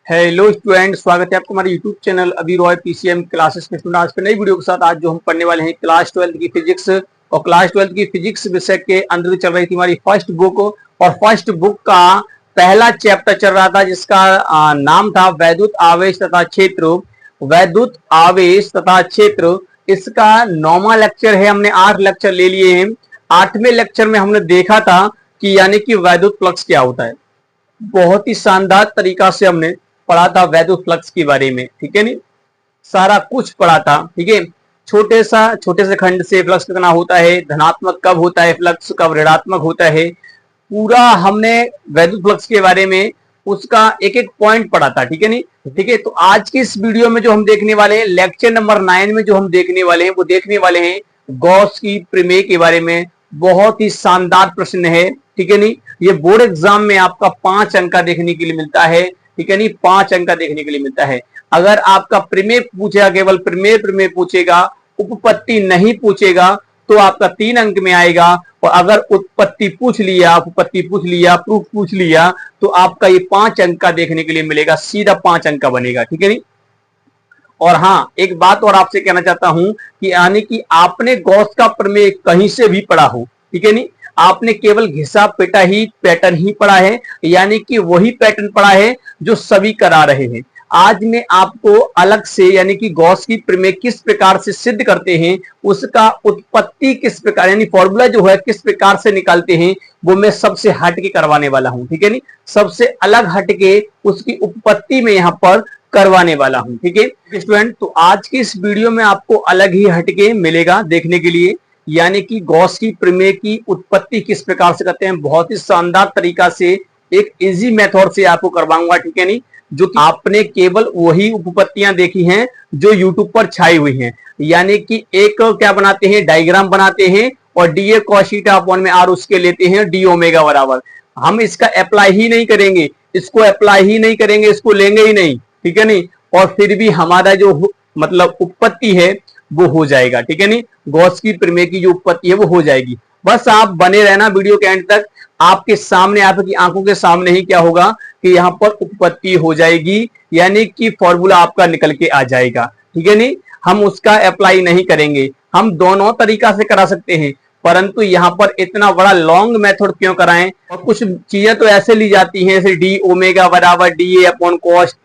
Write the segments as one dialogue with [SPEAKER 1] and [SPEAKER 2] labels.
[SPEAKER 1] Hello student, स्वागत है आपका हमारे यूट्यूब चैनल अभी रॉय पीसीएम क्लासेस में। स्टूडेंट आज के नई वीडियो के साथ आज जो हम पढ़ने वाले हैं क्लास 12 की फिजिक्स। और क्लास 12 की फिजिक्स विषय के अंदर चल रही थी हमारी फर्स्ट बुक। और फर्स्ट बुक का पहला चैप्टर चल रहा था जिसका नाम था वैद्युत आवेश तथा क्षेत्र। वैद्युत आवेश तथा क्षेत्र इसका 9वां लेक्चर है। हमने 8 लेक्चर ले लिए हैं। 8वें लेक्चर में हमने देखा था कि यानी कि वैद्युत फ्लक्स क्या होता है। बहुत ही शानदार तरीका से हमने पढ़ा था वैद्युत फ्लक्स के बारे में, ठीक है नी। सारा कुछ पढ़ा था, ठीक है। छोटे से खंड से फ्लक्स कितना होता है, धनात्मक कब होता है फ्लक्स, कब ऋणात्मक होता है, पूरा हमने वैद्युत फ्लक्स के बारे में उसका एक एक पॉइंट पढ़ा था, ठीक है नी। ठीक है, तो आज की इस वीडियो में जो हम देखने वाले हैं लेक्चर नंबर 9 में जो हम देखने वाले हैं वो देखने वाले हैं गॉस की प्रमेय के बारे में। बहुत ही शानदार प्रश्न है, ठीक है नी। ये बोर्ड एग्जाम में आपका 5 अंक का देखने के लिए मिलता है, ठीक है नी। 5 अंक का देखने के लिए मिलता है। अगर आपका प्रमेय पूछेगा, केवल प्रमेय पूछेगा, उपपत्ति नहीं पूछेगा तो आपका 3 अंक में आएगा। और अगर उपपत्ति पूछ लिया, प्रूफ पूछ लिया तो आपका ये 5 अंक का देखने के लिए मिलेगा, सीधा 5 अंक का बनेगा, ठीक है नी। और हाँ, एक बात और आपसे कहना चाहता हूं कि यानी कि आपने गॉस का प्रमेय कहीं से भी पढ़ा हो, ठीक है नी। आपने केवल घिसा पिटा ही पैटर्न ही पढ़ा है, यानी कि वही पैटर्न पढ़ा है जो सभी करा रहे हैं। आज मैं आपको अलग से यानी कि गॉस की प्रमेय किस प्रकार से सिद्ध करते हैं, उसका उत्पत्ति किस प्रकार यानी फॉर्मूला जो है किस प्रकार से निकालते हैं, वो मैं सबसे हट के करवाने वाला हूं, ठीक है नी। सबसे अलग हट के उसकी उत्पत्ति में यहां पर करवाने वाला हूं, ठीक है स्टूडेंट। तो आज की इस वीडियो में आपको अलग ही हटके मिलेगा देखने के लिए, यानी कि गॉस की प्रमेय की उत्पत्ति किस प्रकार से करते हैं। बहुत ही शानदार तरीका से एक इजी मेथड से आपको करवाऊंगा, ठीक है नी। जो कि आपने केवल वही उपपत्तियां देखी हैं जो यूट्यूब पर छाई हुई हैं। यानी कि एक क्या बनाते हैं, डायग्राम बनाते हैं और डीए कॉस थीटा अपॉन में आर उसके लेते हैं डी ओमेगा बराबर। हम इसका अप्लाई ही नहीं करेंगे, इसको लेंगे ही नहीं, ठीक है नी। और फिर भी हमारा जो मतलब उत्पत्ति है वो हो जाएगा, ठीक है नी। गॉस की प्रमेय की जो उत्पत्ति है वो हो जाएगी। बस आप बने रहना वीडियो के एंड तक। आपके सामने, आपकी आंखों के सामने ही क्या होगा कि यहाँ पर उत्पत्ति हो जाएगी, यानी कि फॉर्मूला आपका निकल के आ जाएगा, ठीक है नी। हम उसका अप्लाई नहीं करेंगे, हम दोनों तरीका से करा सकते हैं, परंतु यहाँ पर इतना बड़ा लॉन्ग मेथड क्यों कराएं। और कुछ चीजें तो ऐसे ली जाती हैं जैसे डी ओमेगा बराबर D A upon cos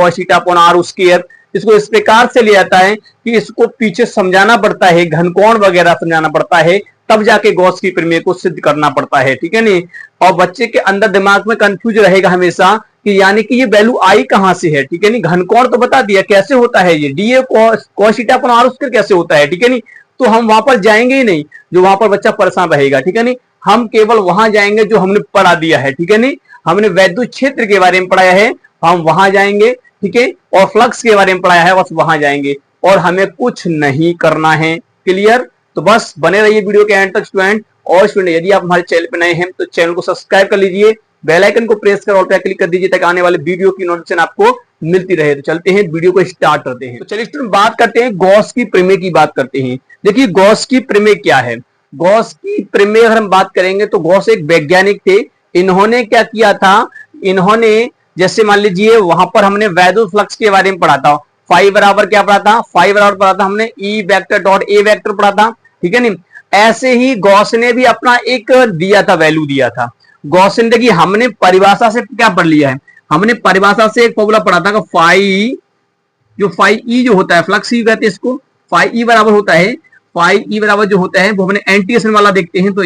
[SPEAKER 1] theta upon R square. इसको इस प्रकार से लिया जाता है कि इसको पीछे समझाना पड़ता है, घनकोण वगैरह समझाना पड़ता है, तब जाके गॉस की प्रमेय को सिद्ध करना पड़ता है, ठीक है नी। और बच्चे के अंदर दिमाग में कंफ्यूज रहेगा हमेशा कि यानी कि ये वैल्यू आई कहां से है, ठीक है नी। घनकोण तो बता दिया कैसे होता है, ये D A cos theta upon R square कैसे होता है, ठीक है नी। तो हम वहां पर जाएंगे ही नहीं, जो वहां पर बच्चा परेशान रहेगा, ठीक है नी। हम केवल वहां जाएंगे जो हमने पढ़ा दिया है, ठीक है नी। हमने वैद्युत क्षेत्र के बारे में पढ़ाया है, हम वहां जाएंगे, ठीक है। और फ्लक्स के बारे में पढ़ाया है, बस वहां जाएंगे और हमें कुछ नहीं करना है। क्लियर? तो बस बने रहिए वीडियो के एंड तक स्टूडेंट। और स्टूडेंट यदि आप हमारे चैनल पर नए हैं तो चैनल को सब्सक्राइब कर लीजिए, बेल आइकन को प्रेस कर ऑल पे क्लिक कर दीजिए ताकि आने वाले वीडियो की नोटिफिकेशन आपको मिलती रहे। तो चलते हैं वीडियो को स्टार्ट करते हैं। तो चलिए स्टूडेंट बात करते हैं गॉस की प्रमेय की बात करते हैं। देखिए गॉस की प्रमेय क्या है। गॉस की प्रमेय अगर हम बात करेंगे तो गॉस एक वैज्ञानिक थे। इन्होंने क्या किया था, इन्होंने जैसे मान लीजिए वहां पर हमने वैद्युत फ्लक्स के बारे में पढ़ा था। फाई बराबर क्या पढ़ा था, फाई बराबर पढ़ा था हमने E vector dot A vector पढ़ा था, ठीक है नी। ऐसे ही गॉस ने भी अपना एक दिया था, वैल्यू दिया था। गॉस ने देखिए हमने परिभाषा से क्या पढ़ लिया है, हमने परिभाषा से एक फॉर्मूला पढ़ा था कि फाई ई जो होता है, फ्लक्स ई कहते हैं इसको, फाई ई बराबर होता है, फाई ई बराबर जो होता है वो हमने एंटीएसन वाला देखते हैं तो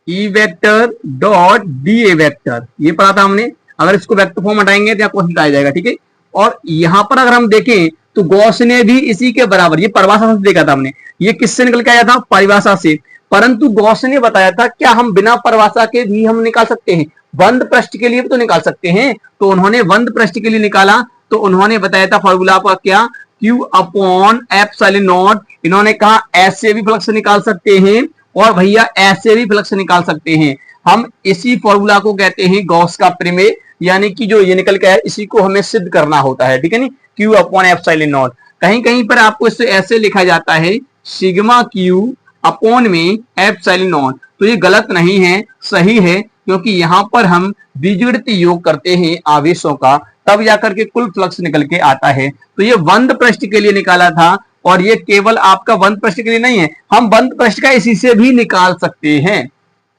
[SPEAKER 1] E vector dot D A vector, ये पढ़ा था हमने। अगर इसको वेक्टर फॉर्म हटाएंगे तो आपको आ जाएगा, ठीक है। और यहां पर अगर हम देखें तो गॉस ने भी इसी के बराबर, ये परिभाषा से देखा था हमने, ये किससे निकल के आया था, परिभाषा से। परंतु गॉस ने बताया था क्या हम बिना परिभाषा के भी हम निकाल सकते हैं, बंद पृष्ठ के लिए भी तो निकाल सकते हैं। तो उन्होंने बंद पृष्ठ के लिए निकाला तो उन्होंने बताया था फॉर्मूला आपका क्या, Q अपॉन एप्सिलॉन नॉट। इन्होंने कहा ऐसे भी फ्लक्स निकाल सकते हैं और भैया ऐसे भी फ्लक्स निकाल सकते हैं। हम इसी फॉर्मूला को कहते हैं गॉस का प्रमेय, यानी कि जो ये निकल के आया इसी को हमें सिद्ध करना होता है, ठीक है नी। Q अपॉन एप्सिलॉन नॉट, कहीं कहीं पर आपको इससे ऐसे लिखा जाता है सिग्मा Q अपॉन में एप्सिलॉन नॉट। तो ये गलत नहीं है, सही है, क्योंकि यहां पर हम बीजगणितीय योग करते हैं आवेशों का, तब जाकर के कुल फ्लक्स निकल के आता है। तो ये बंद पृष्ठ के लिए निकाला था, और ये केवल आपका बंद पृष्ठ के लिए नहीं है, हम बंद पृष्ठ का इसी से भी निकाल सकते हैं,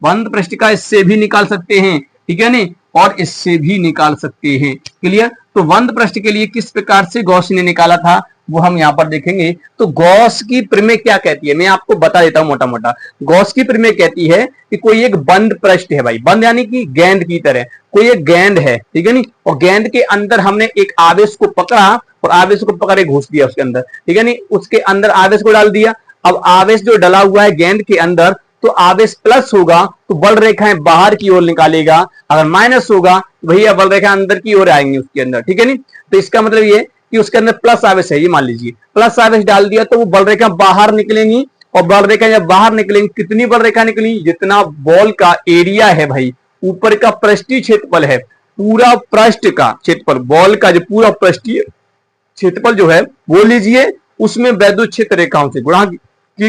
[SPEAKER 1] बंद पृष्ठ का इससे भी निकाल सकते हैं, ठीक है नहीं, और इससे भी निकाल सकते हैं। क्लियर। तो बंद पृष्ठ के लिए किस प्रकार से गॉस ने निकाला था वो हम यहां पर देखेंगे। तो गॉस की प्रमेय क्या कहती है, मैं आपको बता देता हूं मोटा मोटा। गॉस की प्रमेय कहती है कि कोई एक बंद पृष्ठ है भाई, बंद यानी कि गेंद की तरह, कोई एक गेंद है, ठीक है नहीं, और गेंद के अंदर हमने एक आवेश को पकड़ा और आवेश को पकड़ के घुस दिया उसके अंदर, ठीक है नहीं, उसके अंदर आवेश को डाल दिया। अब आवेश जो डला हुआ है गेंद के अंदर, तो आवेश प्लस होगा तो बल रेखाएं बाहर की ओर निकालेगा, अगर माइनस होगा तो भैया बल रेखा अंदर की ओर आएंगी उसके अंदर, ठीक है नहीं। तो इसका मतलब ये कि उसके अंदर प्लस आवेश है, ये मान लीजिए प्लस आवेश डाल दिया तो वो बल रेखा बाहर निकलेंगी, और बल रेखा जब बाहर निकलेंगी, कितनी बल रेखा निकलेंगी, जितना बॉल का एरिया है भाई, ऊपर का पृष्ठीय क्षेत्रफल है, पूरा पृष्ठ का क्षेत्रफल, बॉल का जो पूरा पृष्ठीय क्षेत्रफल जो है वो लीजिए, उसमें वैद्युत क्षेत्र रेखाओं से गुणा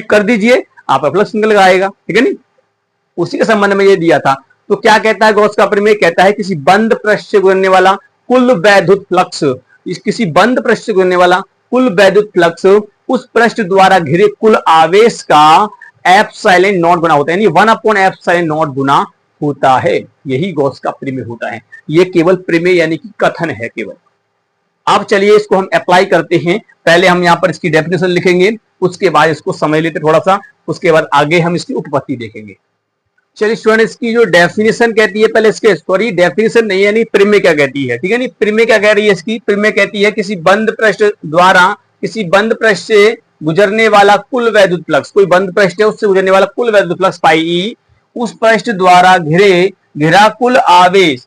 [SPEAKER 1] कर दीजिए, आपका फ्लक्स निकल आएगा, ठीक है नहीं। उसी के संबंध में ये दिया था। तो क्या कहता है गॉस का प्रमेय, कहता है किसी बंद पृष्ठ से गुजरने वाला कुल वैद्युत फ्लक्स, किसी बंद पृष्ठ से गुजरने वाला कुल वैद्युत फ्लक्स उस पृष्ठ द्वारा घिरे कुल आवेश का एप्सिलॉन नॉट गुना होता है, यानी 1/एप्सिलॉन नॉट गुना होता है। यही गॉस का प्रमेय होता है। ये केवल प्रमेय यानी कि कथन है केवल। अब चलिए इसको हम अप्लाई करते हैं। पहले हम यहाँ पर इसकी डेफिनेशन लिखेंगे, उसके बाद इसको समझ लेते थोड़ा सा, उसके बाद आगे हम इसकी उत्पत्ति देखेंगे। चलिए स्टूडेंट, इसकी जो डेफिनेशन कहती है, पहले इसके सॉरी डेफिनेशन नहीं यानी प्रमेय क्या कहती है, ठीक है नहीं, प्रमेय क्या कह रही है इसकी, प्रमेय कहती है किसी बंद पृष्ठ द्वारा किसी बंद पृष्ठ से गुजरने वाला कुल वैद्युत फ्लक्स, कोई बंद पृष्ठ है उससे गुजरने वाला कुल वैद्युत फ्लक्स पाई ई, उस पृष्ठ द्वारा घिरा कुल आवेश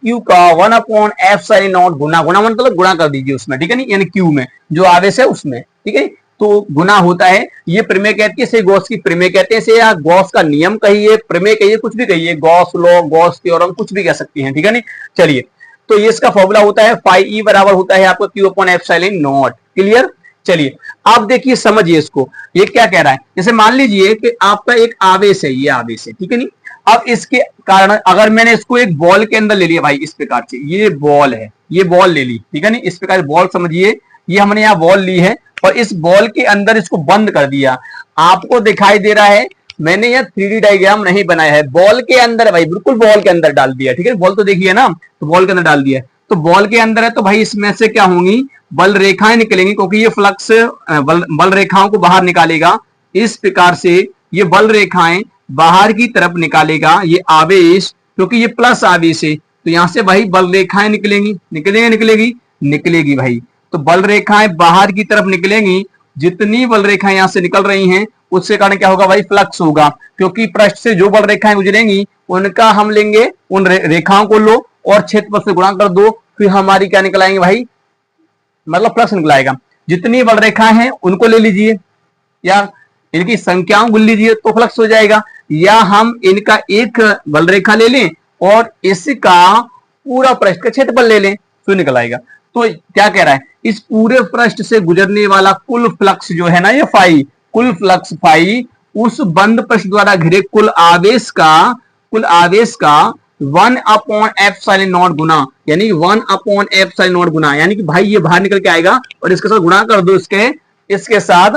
[SPEAKER 1] Q का 1/एप्सिलॉन नॉट गुना, गुना मतलब गुणा कर दीजिए उसमें, ठीक है नहीं, यानी Q में जो आवेश है उसमें, ठीक है, तो गुना होता है। ये प्रमेय कहती है, इसे गॉस की प्रमेय कहते हैं, इसे या गॉस का नियम कहिए, प्रमेय कहिए, कुछ भी कहिए, गॉस लॉ, गॉस थ्योरम, कुछ भी कह सकती हैं, ठीक है नहीं। चलिए, तो ये इसका फॉर्मूला होता है फाई ई बराबर होता है आपको Q/एप्सिलॉन नॉट। क्लियर। चलिए आप देखिए, समझिए इसको, ये क्या कह रहा है। जैसे मान लीजिए कि आपका एक आवेश है, ये आवेश है, ठीक है नहीं। अब इसके कारण अगर मैंने इसको एक बॉल के अंदर ले लिया भाई, इस प्रकार से, ये बॉल है, ये बॉल ले ली, ठीक है नहीं, इस प्रकार बॉल समझिए, ये हमने यहाँ बॉल ली है और इस बॉल के अंदर इसको बंद कर दिया। आपको दिखाई दे रहा है, मैंने यहाँ 3D डायग्राम नहीं बनाया है, बॉल के अंदर भाई, बिल्कुल बॉल के अंदर डाल दिया, ठीक है, बॉल तो देखिए ना, तो बॉल के अंदर डाल दिया, तो बॉल के अंदर है, तो भाई इसमें से क्या होंगी, बल रेखाएं निकलेंगी, क्योंकि ये फ्लक्स बल रेखाओं को बाहर निकालेगा। इस प्रकार से ये बल रेखाएं बाहर की तरफ निकालेगा ये आवेश, क्योंकि ये प्लस आवेश है, तो यहां से भाई बल रेखाएं निकलेगी भाई, तो बल रेखाएं बाहर की तरफ निकलेंगी। जितनी बल रेखाएं यहां से निकल रही हैं उससे कारण क्या होगा भाई, फ्लक्स होगा, क्योंकि पृष्ठ से जो बल रेखाएं गुजरेंगी उनका हम लेंगे, उन रेखाओं को लो और क्षेत्रफल से गुणा कर दो, फिर हमारी क्या निकलाएंगे भाई, मतलब फ्लक्स निकलाएगा। जितनी बल रेखाएं हैं उनको ले लीजिए या इनकी संख्याओं को लीजिए तो फ्लक्स हो जाएगा, या हम इनका एक बल रेखा ले लें और इसका पूरा पृष्ठ का क्षेत्रफल ले लें तो निकल आएगा। तो क्या कह रहा है, इस पूरे पृष्ठ से गुजरने वाला कुल फ्लक्स जो है ना, ये फाई, कुल फ्लक्स फाई उस बंद पृष्ठ द्वारा घिरे कुल आवेश का 1/एप्सिलॉन नॉट गुना, यानी 1/एप्सिलॉन नॉट गुना, यानी कि भाई ये बाहर निकल के आएगा और इसके साथ गुणा कर दो इसके साथ,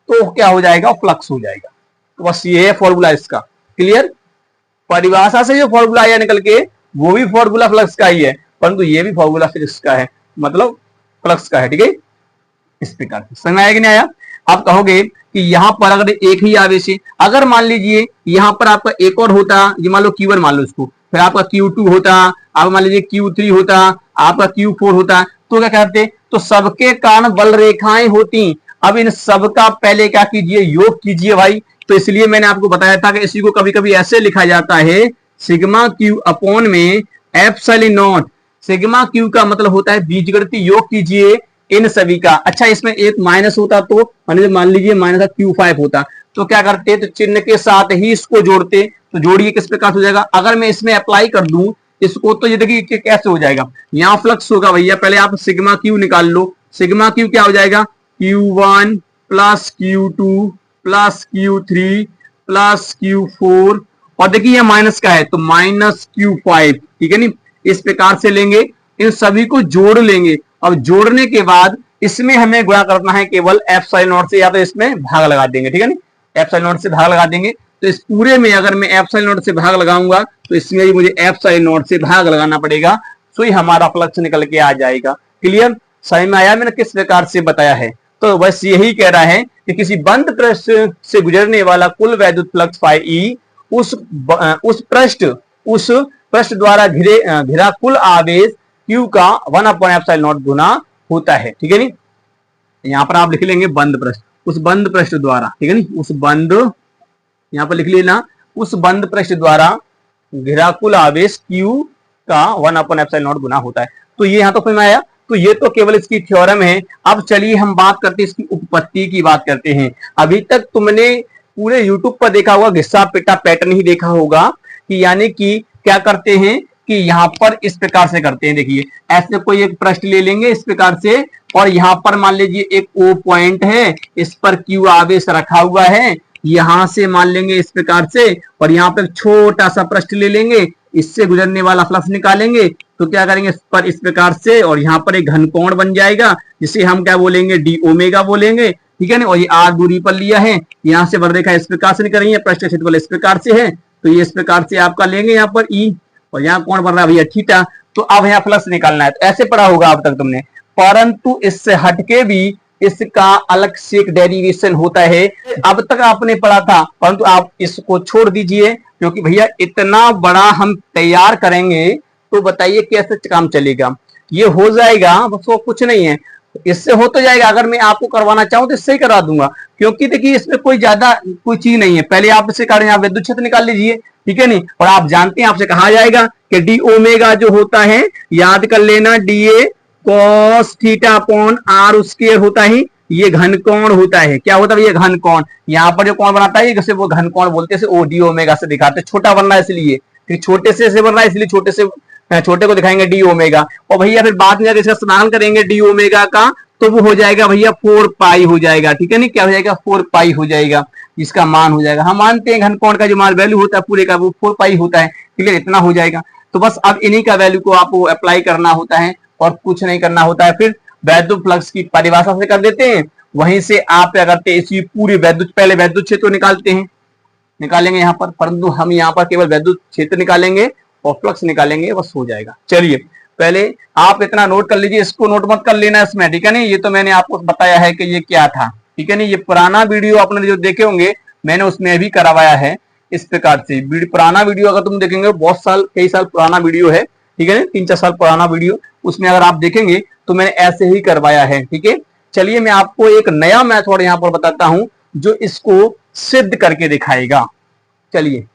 [SPEAKER 1] तो क्या हो जाएगा, फ्लक्स हो जाएगा। तो बस ये है फॉर्मूला इसका। क्लियर। परिभाषा से जो फॉर्मूला आया निकल के वो भी फॉर्मूला फ्लक्स का ही है, परंतु ये भी फॉर्मूला फिजिक्स का है, मतलब फ्लक्स का है, ठीक है। इस प्रकार से समझ आया कि नहीं आया। आप कहोगे कि यहां पर अगर एक ही आवेश है, अगर मान लीजिए यहां पर आपका एक और होता, ये मान लो Q1 मान लो इसको, फिर आपका Q2 होता, आप मान लीजिए Q3 होता, आपका Q4 होता, तो क्या कहते, तो सबके कारण बल रेखाएं होती। अब इन सबका पहले क्या कीजिए, योग कीजिए भाई। तो इसलिए मैंने आपको बताया था कि इसी को कभी कभी ऐसे लिखा जाता है, सिग्मा क्यू अपॉन में एप्सिलॉन नॉट। सिग्मा क्यू का मतलब होता है बीजगणितीय योग कीजिए इन सभी का। अच्छा, इसमें एक माइनस होता तो मान लीजिए माइनस Q5 होता, तो क्या करते, तो चिन्ह के साथ ही इसको जोड़ते। तो जोड़िए किस प्रकार हो जाएगा, अगर मैं इसमें अप्लाई कर दूं इसको, तो ये देखिए कैसे हो जाएगा, यहाँ फ्लक्स होगा भैया, पहले आप सिग्मा क्यू निकाल लो। सिग्मा क्यू क्या हो जाएगा, Q1 plus Q2 +Q3 +Q4 और देखिए ये माइनस का है तो -Q5, ठीक है नी। इस प्रकार से लेंगे, इन सभी को जोड़ लेंगे। अब जोड़ने के बाद इसमें हमें गुणा करना है केवल एप्सिलॉन नॉट से, या तो इसमें भाग लगा देंगे, ठीक है नी। एप्सिलॉन नॉट से भाग लगा देंगे तो इस पूरे में अगर मैं एप्सिलॉन नॉट से भाग लगाऊंगा तो इसमें भी मुझे एप्सिलॉन नॉट से भाग लगाना पड़ेगा, तो ही हमारा फ्लक्स निकल के आ जाएगा। क्लियर, समझ में आया मैंने किस प्रकार से बताया है। तो बस यही कह रहा है कि किसी बंद पृष्ठ से गुजरने वाला कुल वैद्युत फ्लक्स फाई ई उस पृष्ठ द्वारा घिरा कुल आवेश Q का 1/ε0 गुना होता है, ठीक है नी। यहां पर आप लिख लेंगे बंद पृष्ठ, उस बंद पृष्ठ द्वारा, ठीक है नी, उस बंद, यहां पर लिख लेना उस बंद पृष्ठ द्वारा घिरा कुल आवेश Q का 1/ε0 गुना होता है। तो ये यहां तो समझ में आया। तो ये तो केवल इसकी थ्योरम है। अब चलिए हम बात करते हैं इसकी उपपत्ति की बात करते हैं। अभी तक तुमने पूरे यूट्यूब पर देखा होगा, घिस्सा पिटा पैटर्न ही देखा होगा कि यानी कि क्या करते हैं कि यहाँ पर इस प्रकार से करते हैं। देखिए ऐसे कोई एक पृष्ठ ले लेंगे इस प्रकार से, और यहाँ पर मान लीजिए एक O पॉइंट है, इस पर Q आवेश रखा हुआ है, यहां से मान लेंगे इस प्रकार से, और यहाँ पर छोटा सा पृष्ठ ले लेंगे, इससे गुजरने वाला फ्लक्स निकालेंगे। तो क्या करेंगे इस पर इस प्रकार से, और यहाँ पर एक घन कोण बन जाएगा जिसे हम क्या बोलेंगे डी ओमेगा बोलेंगे, ठीक है ना। और ये आर दूरी पर लिया है, यहाँ से वक्ररेखा इस प्रकार से निकल रही है, पृष्ठ क्षेत्रफल इस प्रकार से है, तो ये इस प्रकार से आपका लेंगे यहाँ पर ई, और यहाँ कौन बन रहा है भैया थीटा। तो अब यहाँ फ्लक्स निकालना है, तो ऐसे पढ़ा होगा अब तक तुमने, परंतु इससे हटके भी इसका अलग से एक डेरिवेशन होता है। अब तक आपने पढ़ा था, परंतु आप इसको छोड़ दीजिए, क्योंकि भैया इतना बड़ा हम तैयार करेंगे तो बताइए कैसे काम चलेगा। ये हो जाएगा बस, वो कुछ नहीं है, इससे हो तो जाएगा। अगर मैं आपको करवाना चाहूं तो इससे ही करा दूंगा, क्योंकि देखिए इसमें कोई ज्यादा कोई चीज नहीं है। पहले आप इससे करें, आप विद्युत क्षेत्र निकाल लीजिए, ठीक है नहीं। और आप जानते हैं, आपसे कहा जाएगा कि डी ओमेगा जो होता है, याद कर लेना, D A cos theta upon R square होता है, ये घन कोण होता है। क्या होता है ये घन कोण, यहाँ पर जो कोण बनाता है जैसे वो घन कोण बोलते हैं, ओ डी ओमेगा से दिखाते हैं। छोटा बन रहा है इसलिए, फिर छोटे से बन रहा है इसलिए छोटे को दिखाएंगे डी ओमेगा। और भैया फिर बाद में जाकर इसका स्नान करेंगे डी ओमेगा का, तो वो हो जाएगा भैया 4 पाई हो जाएगा, ठीक है नहीं। क्या हो जाएगा 4 पाई हो जाएगा, इसका मान हो जाएगा। हम मानते हैं घन कोण का जो मान वैल्यू होता है पूरे का वो 4 पाई होता है, क्लियर, इतना हो जाएगा। तो बस अब इन्हीं का वैल्यू को आपको अप्लाई करना होता है और कुछ नहीं करना होता है। फिर वैद्युत फ्लक्स की परिभाषा से कर देते हैं, वहीं से आप क्या करते हैं इसी पूरी वैद्युत, पहले वैद्युत क्षेत्र निकालते हैं, निकालेंगे यहाँ पर, परंतु हम यहाँ पर केवल वैद्युत क्षेत्र निकालेंगे और फ्लक्स निकालेंगे, बस हो जाएगा। चलिए पहले आप इतना नोट कर लीजिए, इसको नोट मत कर लेना इसमें, ठीक है नहीं। ये तो मैंने आपको बताया है कि ये क्या था, ठीक है नहीं। ये पुराना वीडियो आपने जो देखे होंगे मैंने उसमें भी करवाया है इस प्रकार से। पुराना वीडियो अगर तुम देखेंगे, बहुत साल कई साल पुराना वीडियो है, ठीक है, 3-4 साल पुराना वीडियो, उसमें अगर आप देखेंगे तो मैंने ऐसे ही करवाया है, ठीक है। चलिए मैं आपको एक नया मेथड यहाँ पर बताता हूं जो इसको सिद्ध करके दिखाएगा। चलिए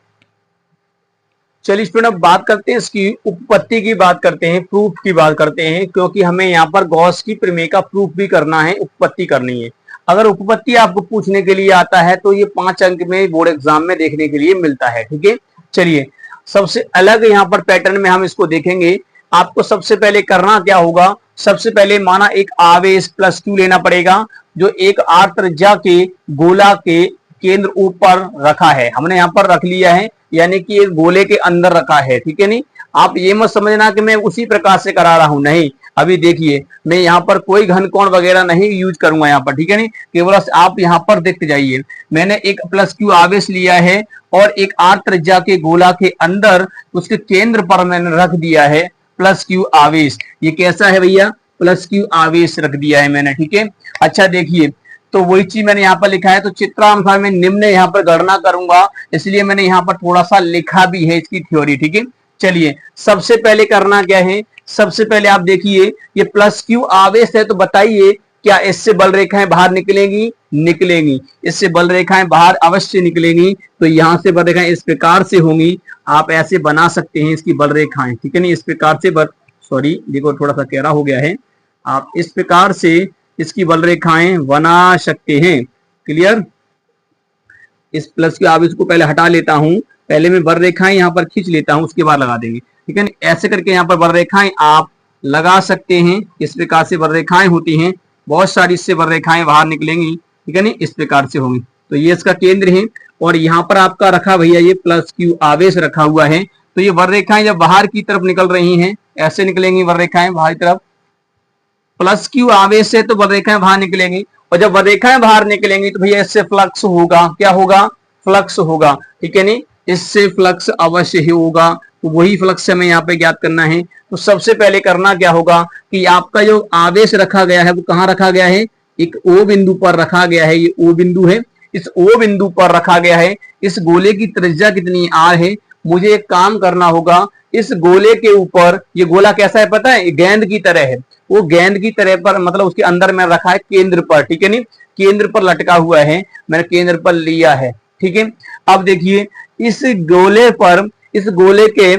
[SPEAKER 1] स्टूडेंट अब बात करते हैं इसकी उपपत्ति की बात करते हैं, प्रूफ की बात करते हैं, क्योंकि हमें यहाँ पर गॉस की प्रमेय का प्रूफ भी करना है, उपपत्ति करनी है। अगर उपपत्ति आपको पूछने के लिए आता है तो ये 5 अंक में बोर्ड एग्जाम में देखने के लिए मिलता है, ठीक है। चलिए सबसे अलग यहाँ पर पैटर्न में हम इसको देखेंगे। आपको सबसे पहले करना क्या होगा, सबसे पहले माना एक आवेश प्लस Q लेना पड़ेगा जो एक आर त्रिज्या के गोला के केंद्र ऊपर रखा है, हमने यहाँ पर रख लिया है, यानी कि एक गोले के अंदर रखा है, ठीक है नहीं। आप ये मत समझना कि मैं उसी प्रकार से करा रहा हूं, नहीं। अभी देखिए मैं यहाँ पर कोई घन कोण वगैरह नहीं यूज करूंगा यहाँ पर, ठीक है नहीं। केवल आप यहाँ पर देखते जाइए, मैंने एक प्लस Q आवेश लिया है और एक आर त्रिज्या के गोला के अंदर उसके केंद्र पर मैंने रख दिया है प्लस Q आवेश। ये कैसा है भैया, प्लस Q आवेश रख दिया है मैंने, ठीक है। अच्छा देखिए, तो वही चीज मैंने यहाँ पर लिखा है, तो चित्रानुसार मैं निम्न यहाँ पर गणना करूंगा, इसलिए मैंने यहाँ पर थोड़ा सा लिखा भी है इसकी थ्योरी, ठीक है। चलिए सबसे पहले करना क्या है, सबसे पहले आप देखिए ये प्लस Q आवेश है, तो बताइए क्या इससे बल रेखाएं बाहर निकलेंगी, निकलेंगी, इससे बल रेखाएं बाहर अवश्य निकलेंगी। तो यहाँ से बल रेखाएं इस प्रकार से होंगी, आप ऐसे बना सकते हैं इसकी बल रेखाएं, ठीक है नहीं। इस प्रकार से सॉरी देखो थोड़ा सा गहरा हो गया है, आप इस प्रकार से इसकी बल रेखाएं बना सकते हैं, क्लियर। इस प्लस के आवेश को पहले हटा लेता हूं, पहले मैं बल रेखाएं यहाँ पर खींच लेता हूं, उसके बाद लगा देंगे, ठीक है। ऐसे करके यहाँ पर बल रेखाएं आप लगा सकते हैं, इस प्रकार से बल रेखाएं होती हैं, बहुत सारी इससे बल रेखाएं बाहर निकलेंगी, ठीक है नहीं, इस प्रकार से होंगी। तो ये इसका केंद्र है और यहाँ पर आपका रखा भैया ये प्लस क्यू आवेश रखा हुआ है। तो ये वररेखाएं जब बाहर की तरफ निकल रही हैं, ऐसे निकलेंगी वररेखाएं बाहर की तरफ, प्लस क्यू आवेश से तो वररेखाएं बाहर निकलेंगी, और जब वररेखाएं बाहर निकलेंगी तो भैया इससे फ्लक्स होगा, क्या होगा, फ्लक्स होगा, ठीक है नहीं, इससे फ्लक्स अवश्य ही होगा। तो वही फ्लक्स हमें यहाँ पे ज्ञात करना है। तो सबसे पहले करना क्या होगा कि आपका जो आवेश रखा गया है वो कहाँ रखा गया है, एक ओ बिंदु पर रखा गया है, ये ओ बिंदु है, इस ओ बिंदु पर रखा गया है। इस गोले की त्रिज्या कितनी आर है, मुझे एक काम करना होगा, इस गोले के ऊपर, ये गोला कैसा है पता है, गेंद की तरह है, वो गेंद की तरह पर मतलब उसके अंदर में रखा है केंद्र पर, ठीक है नहीं, केंद्र पर लटका हुआ है, मैंने केंद्र पर लिया है, ठीक है। अब देखिए इस गोले पर, इस गोले के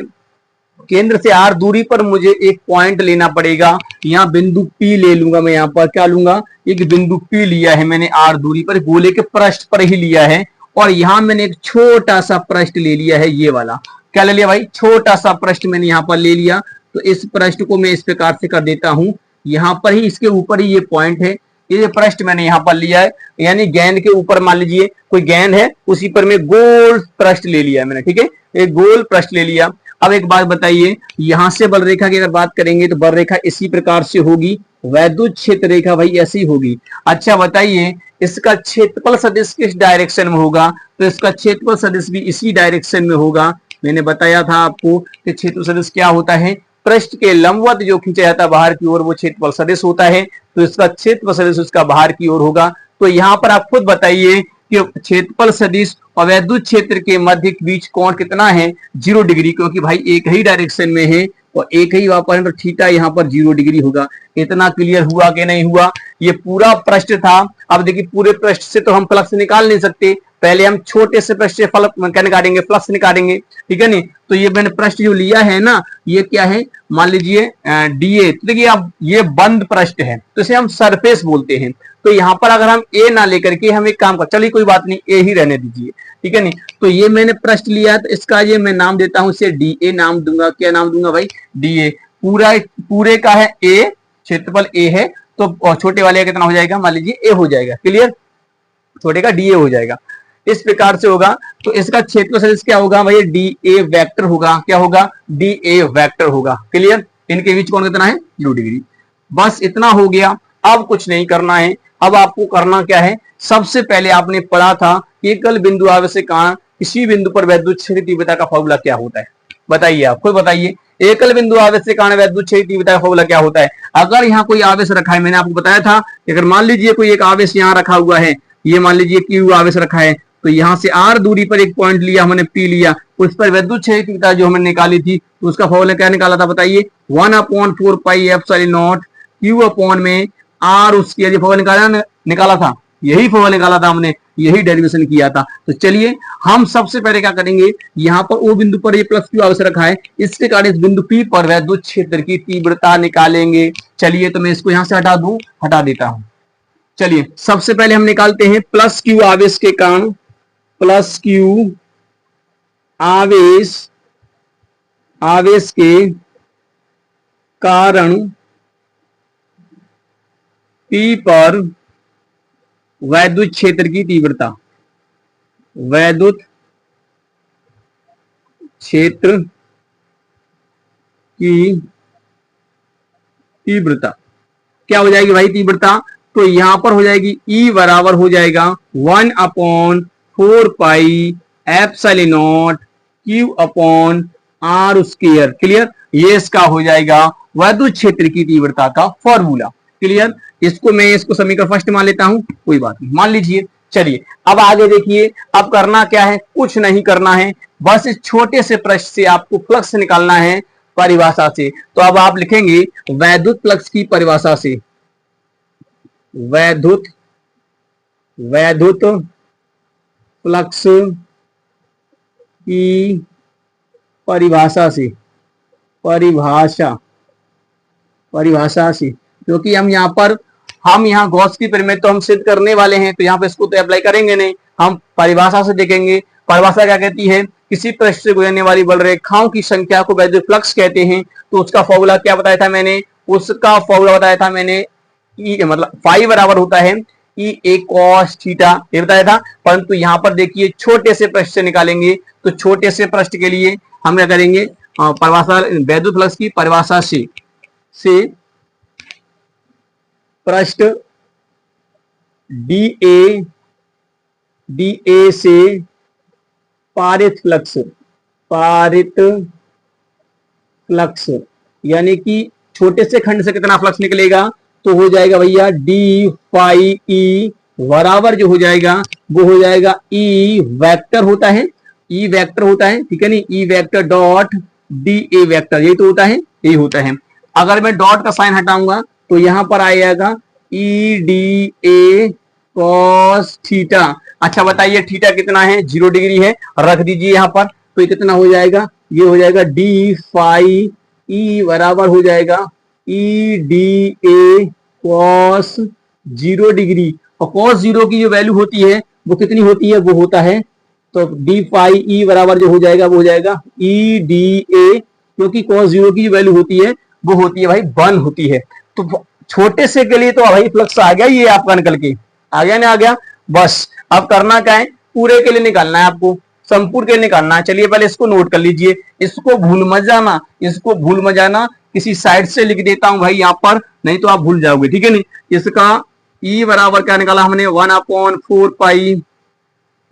[SPEAKER 1] केंद्र से आर दूरी पर मुझे एक पॉइंट लेना पड़ेगा, यहाँ बिंदु पी ले लूंगा मैं, यहाँ पर क्या लूंगा, एक बिंदु पी लिया है मैंने आर दूरी पर, गोले के पृष्ठ पर ही लिया है, और यहां मैंने एक छोटा सा पृष्ठ ले लिया है, ये वाला, क्या ले लिया भाई, छोटा सा पृष्ठ मैंने यहाँ पर ले लिया। तो इस पृष्ठ को मैं इस प्रकार से कर देता हूं, यहाँ पर ही इसके ऊपर ही ये पॉइंट है, ये पृष्ठ मैंने यहाँ पर लिया है, यानी गेंद के ऊपर मान लीजिए कोई गेंद है, उसी पर मैं गोल पृष्ठ ले लिया मैंने, ठीक है, एक गोल पृष्ठ ले लिया। अब एक बात बताइए, यहां से बल रेखा की अगर बात करेंगे तो बल रेखा इसी प्रकार से होगी, वैद्युत क्षेत्र रेखा भाई ऐसी होगी। अच्छा बताइए इसका क्षेत्रफल सदिश किस डायरेक्शन में होगा, तो इसका क्षेत्रफल सदिश भी इसी डायरेक्शन में होगा। मैंने बताया था आपको कि क्षेत्रफल सदिश क्या होता है, पृष्ठ के लंबवत जो खींचा जाता है बाहर की ओर वो क्षेत्रफल सदिश होता है, तो इसका क्षेत्रफल सदिश उसका बाहर की ओर होगा। तो यहाँ पर आप खुद बताइए कि क्षेत्रफल सदिश और वैद्युत क्षेत्र के मध्य के बीच कोण कितना है, 0 डिग्री, क्योंकि भाई एक ही डायरेक्शन में है और एक ही वहां पर है, तो थीटा यहाँ पर 0 डिग्री होगा। इतना क्लियर हुआ कि नहीं हुआ, ये पूरा पृष्ठ था। अब देखिए पूरे पृष्ठ से तो हम फ्लक्स निकाल नहीं सकते, पहले हम छोटे से पृष्ठ से क्या निकालेंगे, फ्लक्स निकालेंगे, ठीक है नहीं। तो ये मैंने पृष्ठ जो लिया है ना, ये क्या है, मान लीजिए डीए, तो देखिए अब ये बंद पृष्ठ है तो इसे हम सरफेस बोलते हैं। तो यहाँ पर अगर हम ए ना लेकर के हम एक काम कर, चलिए कोई बात नहीं, ए ही रहने दीजिए, ठीक है नहीं। तो ये मैंने पृष्ठ लिया, तो इसका ये मैं नाम देता हूं, इसे डी ए नाम दूंगा, क्या नाम दूंगा भाई, डी ए। पूरे का है ए, क्षेत्रफल ए है, तो छोटे वाले का कितना हो जाएगा, मान लीजिए ए हो जाएगा, क्लियर, छोटे का डी ए हो जाएगा, इस प्रकार से होगा। तो इसका क्षेत्रफल सदिश क्या होगा भैया, डी ए वेक्टर होगा, क्या होगा, डी ए वेक्टर होगा, क्लियर। इनके बीच कोण कितना है, 0 डिग्री। बस इतना हो गया, अब कुछ नहीं करना है। अब आपको करना क्या है, सबसे पहले आपने पढ़ा था एकल बिंदु आवेश के कारण किसी बिंदु पर वैद्युत क्षेत्र तीव्रता का फॉर्मूला क्या होता है, बताइए, आप खुद बताइए, एकल बिंदु आवेश के कारण वैद्युत क्षेत्र तीव्रता का फॉर्मूला क्या होता है। अगर यहाँ कोई आवेश रखा है, मैंने आपको बताया था, अगर मान लीजिए कोई एक आवेश यहाँ रखा हुआ है, ये मान लीजिए क्यू आवेश रखा है, तो यहाँ से आर दूरी पर एक पॉइंट लिया हमने पी लिया, उस पर वैद्युत क्षेत्र तीव्रता जो हमने निकाली थी, तो उसका फॉर्मूला क्या निकाला था बताइए, 1/4 pi epsilon not Q upon में आर, उसकी फॉर्मूला निकाला था, यही फॉर्मूला निकाला था हमने, यही डेरिवेशन किया था। तो चलिए हम सबसे पहले क्या करेंगे, यहाँ पर ओ बिंदु पर ये प्लस क्यू आवेश रखा है, इसके कारण इस बिंदु पी पर वैद्युत क्षेत्र की तीव्रता निकालेंगे। चलिए तो मैं इसको यहां से हटा दूं, हटा देता हूं। चलिए सबसे पहले हम निकालते हैं प्लस क्यू आवेश के कारण, प्लस क्यू आवेश के कारण पी पर वैद्युत क्षेत्र की तीव्रता, वैद्युत क्षेत्र की तीव्रता क्या हो जाएगी भाई, तीव्रता, तो यहां पर हो जाएगी E बराबर हो जाएगा 1/4 pi epsilon not Q upon R square, clear. ये इसका हो जाएगा वैद्युत क्षेत्र की तीव्रता का फॉर्मूला, क्लियर। इसको मैं इसको समीकरण फर्स्ट मान लेता हूं, कोई बात नहीं, मान लीजिए। चलिए अब आगे देखिए, अब करना क्या है, कुछ नहीं करना है, बस इस छोटे से पृष्ठ से आपको फ्लक्स निकालना है परिभाषा से। तो अब आप लिखेंगे वैद्युत फ्लक्स की परिभाषा से, वैद्युत फ्लक्स की परिभाषा से, परिभाषा से, क्योंकि हम यहाँ गॉस की परिमिति तो हम सिद्ध करने वाले हैं, तो यहाँ पे इसको तो अप्लाई करेंगे नहीं, हम परिभाषा से देखेंगे। परिभाषा क्या कहती है, किसी पृष्ठ से गुजरने वाली बल रेखाओं की संख्या को वैद्युत फ्लक्स कहते हैं। तो उसका फॉर्मूला क्या बताया था मैंने, उसका फॉर्मूला बताया था मैंने, मतलब फाई बराबर होता है ई ए कॉस थीटा, ये बताया था। परंतु यहां पर देखिए छोटे से पृष्ठ से निकालेंगे, तो छोटे से पृष्ठ के लिए हम क्या करेंगे, परिभाषा वैद्युत फ्लक्स की परिभाषा से पृष्ठ डी ए से पारित फ्लक्स यानी कि छोटे से खंड से कितना फ्लक्स निकलेगा, तो हो जाएगा भैया डी फाई ई बराबर जो हो जाएगा वो हो जाएगा ई वेक्टर होता है, ई वेक्टर होता है, ठीक है नहीं, E vector dot D A vector, यही तो होता है, यही होता है। अगर मैं डॉट का साइन हटाऊंगा तो यहां पर आएगा E D A cos theta. अच्छा बताइए थीटा कितना है, 0 डिग्री है, रख दीजिए यहां पर, तो ये कितना हो जाएगा, ये हो जाएगा डी फाई ई बराबर हो जाएगा E D A cos 0 degree, और कॉस 0 की जो वैल्यू होती है वो कितनी होती है, वो होता है, तो डी फाई ई बराबर जो हो जाएगा वो हो जाएगा ई डी ए, क्योंकि कॉस 0 की जो वैल्यू होती है वो होती है भाई 1 होती है। तो छोटे से के लिए तो भाई फ्लक्स आ गया, ये आपका निकल के आ गया ना, आ गया। बस अब करना क्या है, पूरे के लिए निकालना है आपको, संपूर्ण के लिए निकालना है। चलिए पहले इसको नोट कर लीजिए, इसको भूल मत जाना, इसको भूल मत जाना, किसी साइड से लिख देता हूं भाई यहाँ पर, नहीं तो आप भूल जाओगे, ठीक है नहीं। इसका ई बराबर क्या निकाला हमने, 1/4 pi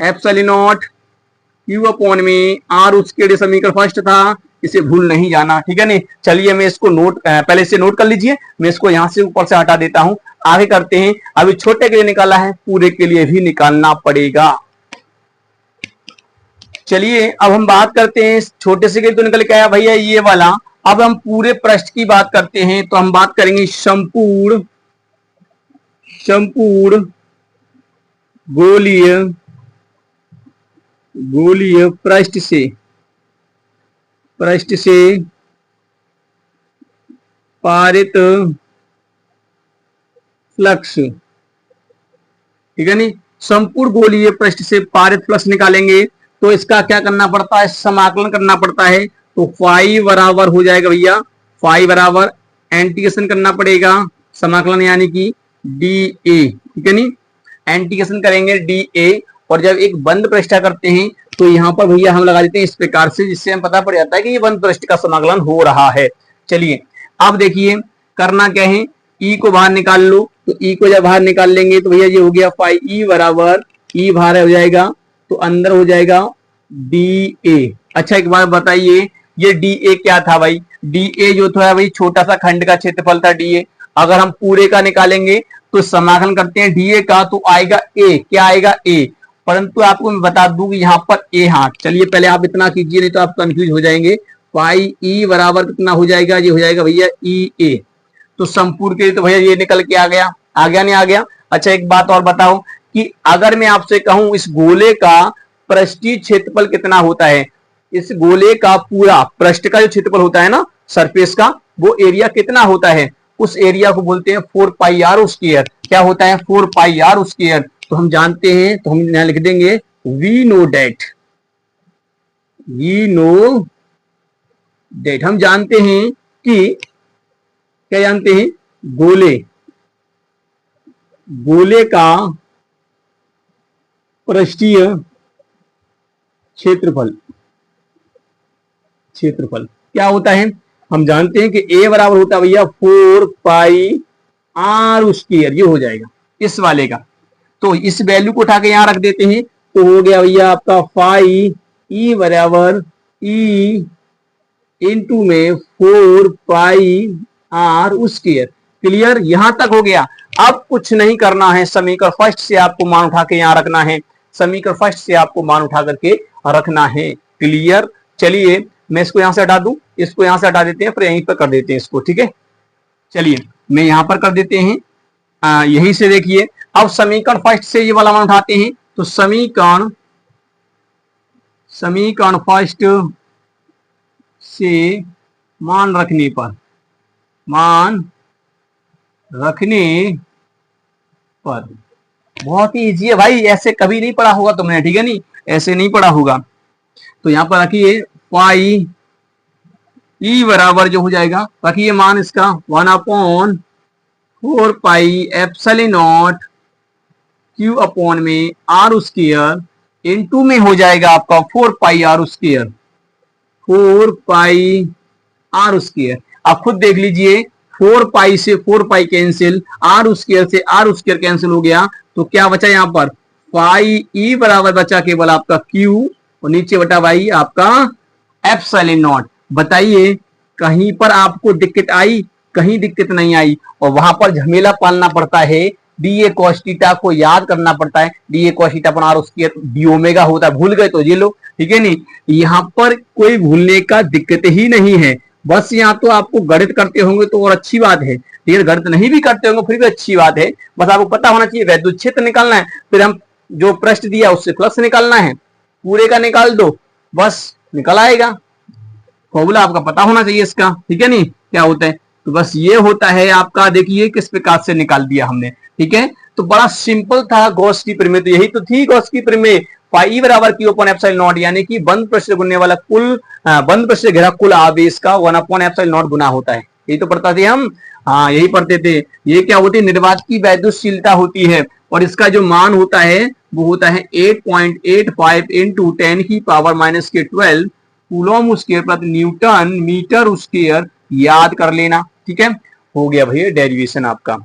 [SPEAKER 1] epsilon not Q upon में आर, उसके लिए समीकरण फर्स्ट था, इसे भूल नहीं जाना, ठीक है नहीं। चलिए मैं इसको नोट पहले से नोट कर लीजिए, मैं इसको यहां से ऊपर से हटा देता हूं, आगे करते हैं। अभी छोटे के लिए निकाला है, पूरे के लिए भी निकालना पड़ेगा। चलिए अब हम बात करते हैं, छोटे से के लिए तो निकल के आया भैया ये वाला। अब हम पूरे पृष्ठ की बात करते हैं, तो हम बात करेंगे संपूर्ण गोलीय पृष्ठ से पारित फ्लक्स, ठीक है नहीं। संपूर्ण गोलीय पृष्ठ से पारित फ्लक्स निकालेंगे तो इसका क्या करना पड़ता है, समाकलन करना पड़ता है। तो फाई बराबर हो जाएगा भैया, फाई बराबर एंटीग्रेशन करना पड़ेगा, समाकलन यानी कि डी ए, ठीक है नहीं, एंटीग्रेशन करेंगे डी ए। और जब एक बंद पृष्ठ करते हैं तो यहाँ पर भैया हम लगा देते हैं इस प्रकार से, जिससे हम पता पड़ जाता है कि ये बंद पृष्ठ का समाकलन हो रहा है। चलिए अब देखिए करना क्या है, ई को बाहर निकाल लो, तो ई को जब बाहर निकाल लेंगे तो भैया ये हो गया फाई ई बराबर, ई बाहर हो जाएगा तो अंदर हो जाएगा डी ए। अच्छा एक बात बताइए, ये डी ए क्या था भाई, डी ए जो था भाई छोटा सा खंड का क्षेत्रफल था डी ए। अगर हम पूरे का निकालेंगे तो समाकलन करते हैं डी ए का, तो आएगा ए, क्या आएगा ए। परंतु आपको मैं बता दूं कि यहाँ पर ए, हाँ चलिए पहले आप इतना कीजिए नहीं तो आप कंफ्यूज हो जाएंगे। पाई ई बराबर कितना हो जाएगा, ये हो जाएगा भैया ई ए। तो संपूर्ण के लिए तो भैया ये निकल के आ गया, आ गया नहीं आ गया। अच्छा एक बात और बताओ कि अगर मैं आपसे कहूं इस गोले का पृष्ठीय क्षेत्रफल कितना होता है, इस गोले का पूरा पृष्ठ का जो क्षेत्रफल होता है ना सरफेस का, वो एरिया कितना होता है, उस एरिया को बोलते हैं 4 पाई आर स्क्वायर। क्या होता है 4 पाई आर स्क्वायर, तो हम जानते हैं, तो हम यहां लिख देंगे वी नो डेट, हम जानते हैं कि क्या जानते हैं, गोले का पृष्ठीय क्षेत्रफल क्या होता है, हम जानते हैं कि ए बराबर होता है भैया 4 पाई आर स्क्वायर, ये हो जाएगा इस वाले का। तो इस वैल्यू को उठा के यहां रख देते हैं, तो हो गया भैया आपका फाई ई बराबर ई इंटू में 4 पाई आर स्क्वायर। क्लियर, यहां तक हो गया। अब कुछ नहीं करना है, समीकरण फर्स्ट से आपको मान उठा के यहां रखना है, समीकरण फर्स्ट से आपको मान उठा करके रखना है। क्लियर, चलिए मैं इसको यहां से हटा दूं, इसको यहां से हटा देते हैं, फिर यहीं पर कर देते हैं इसको, ठीक है। चलिए मैं यहां पर कर देते हैं, यहीं से देखिए। अब समीकरण फर्स्ट से ये वाला मान उठाते हैं, तो समीकरण फर्स्ट से मान रखने पर बहुत ही इजी है भाई, ऐसे कभी नहीं पढ़ा होगा तुमने, ठीक है नहीं, ऐसे नहीं पढ़ा होगा। तो यहां पर रखिए पाई ई बराबर जो हो जाएगा, रखिए मान इसका 1/4 pi epsilon not Q upon में आर स्क्वायर इनटू में हो जाएगा आपका 4 pi R square, 4 pi R square. आप खुद देख लीजिए, 4 पाई से 4 पाई कैंसिल, आर स्क्वायर से आर स्क्वायर कैंसिल हो गया, तो क्या बचा यहाँ पर पाई ई बराबर बचा केवल आपका Q और नीचे बटा भाई आपका एप्सिलॉन नॉट। बताइए कहीं पर आपको दिक्कत आई? कहीं दिक्कत नहीं आई। और वहां पर झमेला पालना पड़ता है, डी ए कॉस थीटा को याद करना पड़ता है, D A cos theta upon R square D omega होता है, भूल गए तो ये लो, ठीक है नहीं। यहाँ पर कोई भूलने का दिक्कत ही नहीं है, बस यहाँ तो आपको गणित करते होंगे तो और अच्छी बात है, ठीक है, गणित नहीं भी करते होंगे फिर भी अच्छी बात है, बस आपको पता होना चाहिए वैद्युत क्षेत्र निकालना है, फिर हम जो प्रश्न दिया उससे फ्लक्स निकालना है, पूरे का निकाल दो, बस निकल आएगा। फॉर्मूला आपका पता होना चाहिए इसका, ठीक है नहीं, क्या होता है, तो बस ये होता है आपका। देखिए किस प्रकार से निकाल दिया हमने, ठीक है, तो बड़ा सिंपल था गॉस की प्रमेय, तो यही तो थी गॉस की प्रमेय, पाई बराबर Q अपॉन एप्सिलॉन नॉट, यानी कि बंद पृष्ठ से गुणने वाला कुल बंद पृष्ठ से घिरा कुल आवेश का 1 अपॉन एप्सिलॉन नॉट गुना होता है। यही तो पढ़ता थे हम, हाँ यही पढ़ते थे। ये क्या होती है, निर्वात की वैद्युतशीलता होती है, और इसका जो मान होता है वो होता है 8.85 इंटू 10 की पावर माइनस के 12 कूलम स्क्वायर प्रति न्यूटन मीटर स्क्वायर, याद कर लेना, ठीक है। हो गया भैया डेरिवेशन आपका।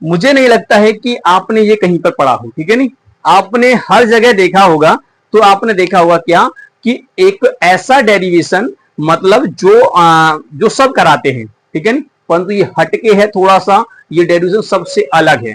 [SPEAKER 1] मुझे नहीं लगता है कि आपने ये कहीं पर पढ़ा हो, ठीक है नहीं, आपने हर जगह देखा होगा, तो आपने देखा होगा क्या कि एक ऐसा डेरिवेशन, मतलब जो सब कराते हैं, ठीक है, परंतु ये हटके है थोड़ा सा, ये डेरिवेशन सबसे अलग है,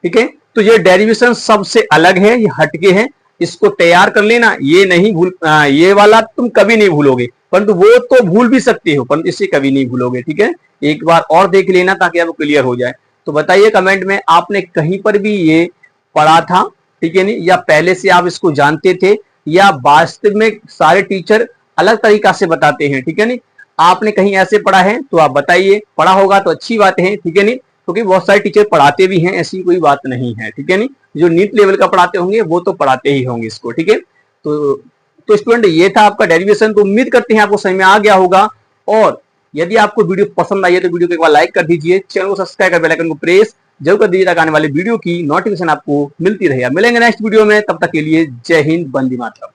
[SPEAKER 1] ठीक है, तो ये डेरिवेशन सबसे अलग है, ये हटके है, इसको तैयार कर लेना, ये नहीं भूल, ये वाला तुम कभी नहीं भूलोगे, परंतु वो तो भूल भी सकते हो, परंतु इसे कभी नहीं भूलोगे, ठीक है, एक बार और देख लेना ताकि आपको क्लियर हो जाए। तो बताइए कमेंट में, आपने कहीं पर भी ये पढ़ा था, ठीक है नहीं, या पहले से आप इसको जानते थे, या वास्तव में सारे टीचर अलग तरीका से बताते हैं, ठीक है नहीं, आपने कहीं ऐसे पढ़ा है तो आप बताइए, पढ़ा होगा तो अच्छी बात है, ठीक है नहीं, क्योंकि बहुत सारे टीचर पढ़ाते भी हैं, ऐसी कोई बात नहीं है, ठीक है नहीं, जो नीट लेवल का पढ़ाते होंगे वो तो पढ़ाते ही होंगे इसको, ठीक है। तो स्टूडेंट ये था आपका डेरिवेशन, तो उम्मीद करते हैं आपको समझ में आ गया होगा, और यदि आपको वीडियो पसंद आई है तो वीडियो को एक बार लाइक कर दीजिए, चैनल को सब्सक्राइब कर बेल आइकन को प्रेस जरूर कर दीजिए ताकि आने वाले वीडियो की नोटिफिकेशन आपको मिलती रहे। मिलेंगे नेक्स्ट वीडियो में, तब तक के लिए जय हिंद, वंदे मातरम।